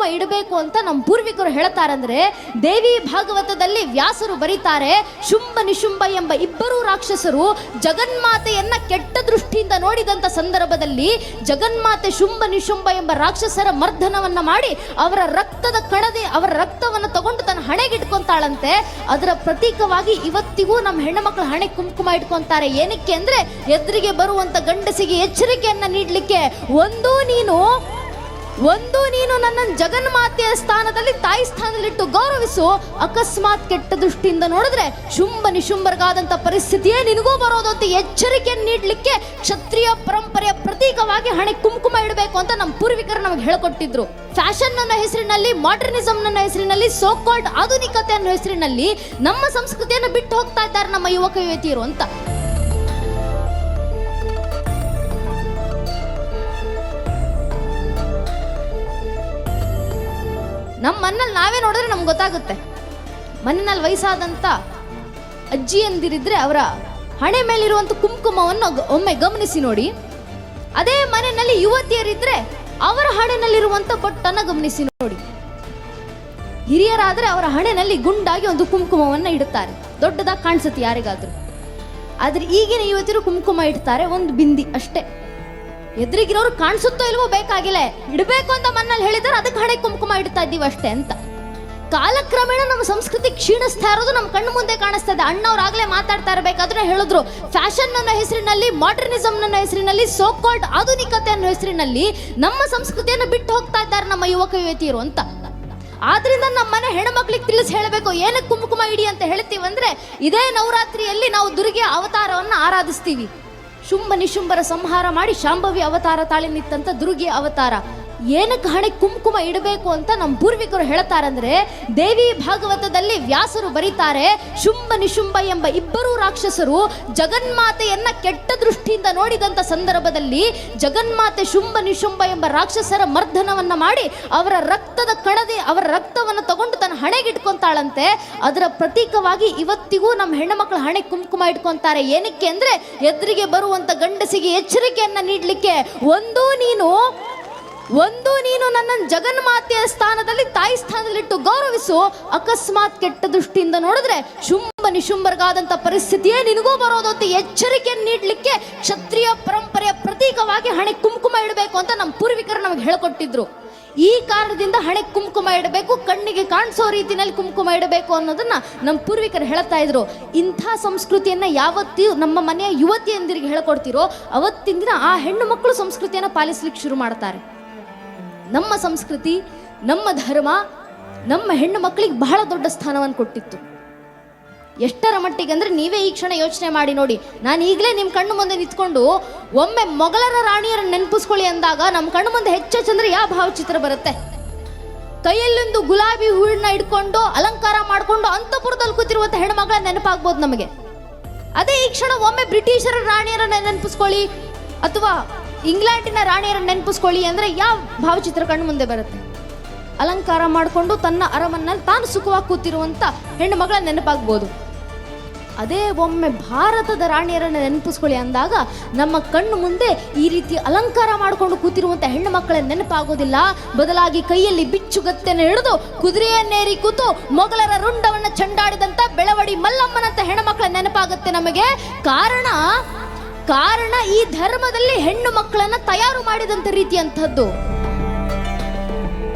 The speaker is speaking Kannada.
ಕುಂಕುಮ ಇಡಬೇಕು ಅಂತ ನಮ್ಮ ಪೂರ್ವಿಕರು ಹೇಳ್ತಾರಂದ್ರೆ, ದೇವಿ ಭಾಗವತದಲ್ಲಿ ವ್ಯಾಸರು ಬರೀತಾರೆ, ಶುಂಭ ನಿಶುಂಭ ಎಂಬ ಇಬ್ಬರೂ ರಾಕ್ಷಸರು ಜಗನ್ಮಾತೆಯನ್ನ ಕೆಟ್ಟ ದೃಷ್ಟಿಯಿಂದ ನೋಡಿದಂತ ಸಂದರ್ಭದಲ್ಲಿ ಜಗನ್ಮಾತೆ ಶುಂಭ ನಿಶುಂಭ ಎಂಬ ರಾಕ್ಷಸರ ಮರ್ದನವನ್ನ ಮಾಡಿ ಅವರ ರಕ್ತದ ಕಣದೆ ಅವರ ರಕ್ತವನ್ನು ತಗೊಂಡು ತನ್ನ ಹಣೆಗಿಟ್ಕೊಂತಾಳಂತೆ. ಅದರ ಪ್ರತೀಕವಾಗಿ ಇವತ್ತಿಗೂ ನಮ್ಮ ಹೆಣ್ಣು ಮಕ್ಕಳು ಹಣೆ ಕುಂಕುಮ ಇಟ್ಕೊಂತಾರೆ. ಏನಕ್ಕೆ ಅಂದ್ರೆ ಎದುರಿಗೆ ಬರುವಂತ ಗಂಡಸಿಗೆ ಎಚ್ಚರಿಕೆಯನ್ನ ನೀಡಲಿಕ್ಕೆ, ಒಂದು ನೀನು ನನ್ನ ಜಗನ್ಮಾತೆಯ ಸ್ಥಾನದಲ್ಲಿ ತಾಯಿ ಸ್ಥಾನದಲ್ಲಿಟ್ಟು ಗೌರವಿಸು. ಅಕಸ್ಮಾತ್ ಕೆಟ್ಟ ದೃಷ್ಟಿಯಿಂದ ನೋಡಿದ್ರೆ ಶುಂಭ ನಿಶುಂಭರ್ಗಾದಂತ ಪರಿಸ್ಥಿತಿಯೇ ನಿನಗೂ ಬರೋದು ಅಂತ ಎಚ್ಚರಿಕೆಯನ್ನು ನೀಡಲಿಕ್ಕೆ ಕ್ಷತ್ರಿಯ ಪರಂಪರೆಯ ಪ್ರತೀಕವಾಗಿ ಹಣೆ ಕುಂಕುಮ ಇಡಬೇಕು ಅಂತ ನಮ್ಮ ಪೂರ್ವಿಕರು ನಮಗೆ ಹೇಳಿಕೊಟ್ಟಿದ್ರು. ಫ್ಯಾಷನ್ ಅನ್ನೋ ಹೆಸರಿನಲ್ಲಿ, ಮಾಡರ್ನಿಸಮ್ ಅನ್ನೋ ಹೆಸರಿನಲ್ಲಿ, ಸೋಕಾಲ್ಡ್ ಆಧುನಿಕತೆ ಅನ್ನೋ ಹೆಸರಿನಲ್ಲಿ ನಮ್ಮ ಸಂಸ್ಕೃತಿಯನ್ನು ಬಿಟ್ಟು ಹೋಗ್ತಾ ಇದ್ದಾರೆ ನಮ್ಮ ಯುವಕ ಯುವತಿಯರು ಅಂತ. ನಮ್ಮ ಮನೇಲಿ ನಾವೇ ನೋಡಿದ್ರೆ ನಮ್ಗೆ ಗೊತ್ತಾಗುತ್ತೆ. ಮನೆಯಲ್ಲಿ ವಯಸ್ಸಾದಂಥ ಅಜ್ಜಿಯಂದಿರಿದ್ರೆ ಅವರ ಹಣೆ ಮೇಲಿರುವಂಥ ಕುಂಕುಮವನ್ನು ಒಮ್ಮೆ ಗಮನಿಸಿ ನೋಡಿ. ಅದೇ ಮನೆಯಲ್ಲಿ ಯುವತಿಯರಿದ್ರೆ ಅವರ ಹಣೆನಲ್ಲಿರುವಂಥ ಬೊಟ್ಟನ್ನು ಗಮನಿಸಿ ನೋಡಿ. ಹಿರಿಯರಾದ್ರೆ ಅವರ ಹಣೆನಲ್ಲಿ ಗುಂಡಾಗಿ ಒಂದು ಕುಂಕುಮವನ್ನು ಇಡುತ್ತಾರೆ, ದೊಡ್ಡದಾಗಿ ಕಾಣಿಸುತ್ತೆ ಯಾರಿಗಾದ್ರೂ. ಆದ್ರೆ ಈಗಿನ ಯುವತಿಯರು ಕುಂಕುಮ ಇಡ್ತಾರೆ ಒಂದು ಬಿಂದಿ ಅಷ್ಟೇ. ಎದುರಿಗಿರೋರು ಕಾಣಿಸುತ್ತೋ ಇಲ್ವೋ ಬೇಕಾಗಿಲ್ಲ, ಇಡಬೇಕು ಅಂತ ಮನ್ನಲ್ಲಿ ಹೇಳಿದ್ರೆ ಅದಕ್ಕೆ ಹಣೆ ಕುಂಕುಮ ಇಡ್ತಾ ಇದ್ದೀವಿ ಅಷ್ಟೇ ಅಂತ. ಕಾಲಕ್ರಮೇಣ ನಮ್ಮ ಸಂಸ್ಕೃತಿ ಕ್ಷೀಣಿಸ್ತಾ ಇರೋದು ನಮ್ಮ ಕಣ್ಣು ಮುಂದೆ ಕಾಣಿಸ್ತಾ ಇದೆ. ಅಣ್ಣವ್ರಾಗಲೇ ಮಾತಾಡ್ತಾ ಇರಬೇಕಾದ್ರೆ ಹೇಳಿದ್ರು, ಫ್ಯಾಷನ್ ಅನ್ನೋ ಹೆಸರಿನಲ್ಲಿ, ಮಾಡರ್ನಿಸಮ್ ಅನ್ನೋ ಹೆಸರಿನಲ್ಲಿ, ಸೋಕಾಲ್ಡ್ ಆಧುನಿಕತೆ ಅನ್ನೋ ಹೆಸರಿನಲ್ಲಿ ನಮ್ಮ ಸಂಸ್ಕೃತಿಯನ್ನು ಬಿಟ್ಟು ಹೋಗ್ತಾ ಇದ್ದಾರೆ ನಮ್ಮ ಯುವಕ ಯುವತಿಯರು ಅಂತ. ಆದ್ರಿಂದ ನಮ್ಮ ಮನೆ ಹೆಣ್ಮಕ್ಳಿಗೆ ತಿಳಿಸಿ ಹೇಳಬೇಕು, ಏನಕ್ಕೆ ಕುಂಕುಮ ಇಡಿ ಅಂತ ಹೇಳ್ತೀವಿ ಅಂದ್ರೆ, ಇದೇ ನವರಾತ್ರಿಯಲ್ಲಿ ನಾವು ದುರ್ಗೆಯ ಅವತಾರವನ್ನು ಆರಾಧಿಸ್ತೀವಿ. ಶುಂಭ ನಿಶುಂಭರ ಸಂಹಾರ ಮಾಡಿ ಶಾಂಭವಿ ಅವತಾರ ತಾಳಿ ನಿತ್ತಂತ ದುರ್ಗೆಯ ಅವತಾರ. ಏನಕ್ಕೆ ಹಣೆ ಕುಂಕುಮ ಇಡಬೇಕು ಅಂತ ನಮ್ಮ ಪೂರ್ವಿಕರು ಹೇಳ್ತಾರಂದ್ರೆ, ದೇವಿ ಭಾಗವತದಲ್ಲಿ ವ್ಯಾಸರು ಬರೀತಾರೆ, ಶುಂಭ ನಿಶುಂಭ ಎಂಬ ಇಬ್ಬರೂ ರಾಕ್ಷಸರು ಜಗನ್ಮಾತೆಯನ್ನ ಕೆಟ್ಟ ದೃಷ್ಟಿಯಿಂದ ನೋಡಿದಂತ ಸಂದರ್ಭದಲ್ಲಿ ಜಗನ್ಮಾತೆ ಶುಂಭ ನಿಶುಂಭ ಎಂಬ ರಾಕ್ಷಸರ ಮರ್ದನವನ್ನ ಮಾಡಿ ಅವರ ರಕ್ತದ ಕಣದೆ ಅವರ ರಕ್ತವನ್ನು ತಗೊಂಡು ತನ್ನ ಹಣೆಗಿಟ್ಕೊಂತಾಳಂತೆ. ಅದರ ಪ್ರತೀಕವಾಗಿ ಇವತ್ತಿಗೂ ನಮ್ಮ ಹೆಣ್ಣು ಮಕ್ಕಳು ಹಣೆ ಕುಂಕುಮ ಇಟ್ಕೊಂತಾರೆ. ಏನಕ್ಕೆ ಅಂದ್ರೆ ಎದುರಿಗೆ ಬರುವಂತ ಗಂಡಸಿಗೆ ಎಚ್ಚರಿಕೆಯನ್ನ ನೀಡಲಿಕ್ಕೆ, ಒಂದು ನೀನು ನನ್ನ ಜಗನ್ಮಾತೆಯ ಸ್ಥಾನದಲ್ಲಿ ತಾಯಿ ಸ್ಥಾನದಲ್ಲಿಟ್ಟು ಗೌರವಿಸು. ಅಕಸ್ಮಾತ್ ಕೆಟ್ಟ ದೃಷ್ಟಿಯಿಂದ ನೋಡಿದ್ರೆ ಶುಂಭ ನಿಶುಂಭರ್ಗಾದಂತ ಪರಿಸ್ಥಿತಿಯೇ ನಿನಗೂ ಬರೋದು ಅಂತ ಎಚ್ಚರಿಕೆಯನ್ನು ನೀಡಲಿಕ್ಕೆ ಕ್ಷತ್ರಿಯ ಪರಂಪರೆಯ ಪ್ರತೀಕವಾಗಿ ಹಣೆ ಕುಂಕುಮ ಇಡಬೇಕು ಅಂತ ನಮ್ಮ ಪೂರ್ವಿಕರು ನಮಗೆ ಹೇಳಿಕೊಟ್ಟಿದ್ರು. ಈ ಕಾರಣದಿಂದ ಹಣೆ ಕುಂಕುಮ ಇಡಬೇಕು, ಕಣ್ಣಿಗೆ ಕಾಣಿಸೋ ರೀತಿಯಲ್ಲಿ ಕುಂಕುಮ ಇಡಬೇಕು ಅನ್ನೋದನ್ನ ನಮ್ಮ ಪೂರ್ವಿಕರು ಹೇಳ್ತಾ ಇದ್ರು. ಇಂಥ ಸಂಸ್ಕೃತಿಯನ್ನ ಯಾವತ್ತೂ ನಮ್ಮ ಮನೆಯ ಯುವತಿಯಂದಿರಿಗೆ ಹೇಳ್ಕೊಡ್ತಿರೋ ಅವತ್ತಿನ ದಿನ ಆ ಹೆಣ್ಣು ಮಕ್ಕಳು ಸಂಸ್ಕೃತಿಯನ್ನು ಪಾಲಿಸ್ಲಿಕ್ಕೆ ಶುರು ಮಾಡ್ತಾರೆ. ನಮ್ಮ ಸಂಸ್ಕೃತಿ, ನಮ್ಮ ಧರ್ಮ ನಮ್ಮ ಹೆಣ್ಣು ಮಕ್ಕಳಿಗೆ ಬಹಳ ದೊಡ್ಡ ಸ್ಥಾನವನ್ನು ಕೊಟ್ಟಿತ್ತು. ಎಷ್ಟರ ಮಟ್ಟಿಗೆ ಅಂದ್ರೆ ನೀವೇ ಈ ಕ್ಷಣ ಯೋಚನೆ ಮಾಡಿ ನೋಡಿ. ನಾನು ಈಗಲೇ ನಿಮ್ಮ ಕಣ್ಣು ಮುಂದೆ ನಿಂತ್ಕೊಂಡು ಒಮ್ಮೆ ಮೊಘಲರ ರಾಣಿಯರನ್ನು ನೆನಪಿಸ್ಕೊಳ್ಳಿ ಅಂದಾಗ ನಮ್ಮ ಕಣ್ಣು ಮುಂದೆ ಹೆಚ್ಚೆಚ್ಚಂದ್ರೆ ಯಾವ ಭಾವಚಿತ್ರ ಬರುತ್ತೆ? ಕೈಯಲ್ಲೊಂದು ಗುಲಾಬಿ ಹೂವನ್ನ ಇಟ್ಕೊಂಡು ಅಲಂಕಾರ ಮಾಡಿಕೊಂಡು ಅಂತಃಪುರದಲ್ಲಿ ಕೂತಿರುವಂಥ ಹೆಣ್ಮಗಳ ನೆನಪಾಗ್ಬೋದು ನಮಗೆ. ಅದೇ ಈ ಕ್ಷಣ ಒಮ್ಮೆ ಬ್ರಿಟಿಷರ ರಾಣಿಯರನ್ನ ನೆನಪಿಸ್ಕೊಳ್ಳಿ ಅಥವಾ ಇಂಗ್ಲೆಂಡಿನ ರಾಣಿಯರನ್ನು ನೆನಪಿಸ್ಕೊಳ್ಳಿ ಅಂದ್ರೆ ಯಾವ ಭಾವಚಿತ್ರ ಕಣ್ಣು ಮುಂದೆ ಬರುತ್ತೆ? ಅಲಂಕಾರ ಮಾಡಿಕೊಂಡು ತನ್ನ ಅರಮನೆಯಲ್ಲಿ ತಾನು ಸುಖವಾಗಿ ಕೂತಿರುವಂಥ ಹೆಣ್ಣು ಮಗಳ ನೆನಪಾಗ್ಬೋದು. ಅದೇ ಒಮ್ಮೆ ಭಾರತದ ರಾಣಿಯರನ್ನು ನೆನಪಿಸ್ಕೊಳ್ಳಿ ಅಂದಾಗ ನಮ್ಮ ಕಣ್ಣು ಮುಂದೆ ಈ ರೀತಿ ಅಲಂಕಾರ ಮಾಡಿಕೊಂಡು ಕೂತಿರುವಂಥ ಹೆಣ್ಣು ಮಕ್ಕಳ ನೆನಪಾಗೋದಿಲ್ಲ. ಬದಲಾಗಿ ಕೈಯಲ್ಲಿ ಬಿಚ್ಚುಗತ್ತೆಯನ್ನು ಹಿಡಿದು ಕುದುರೆಯನ್ನೇರಿ ಕೂತು ಮೊಘಲರ ರುಂಡವನ್ನು ಚಂಡಾಡಿದಂಥ ಬೆಳವಡಿ ಮಲ್ಲಮ್ಮನಂತ ಹೆಣ್ಣು ಮಕ್ಕಳ ನೆನಪಾಗುತ್ತೆ ನಮಗೆ. ಕಾರಣ ಈ ಧರ್ಮದಲ್ಲಿ ಹೆಣ್ಣು ಮಕ್ಕಳನ್ನ ತಯಾರು ಮಾಡಿದಂಥ ರೀತಿಯಂಥದ್ದು.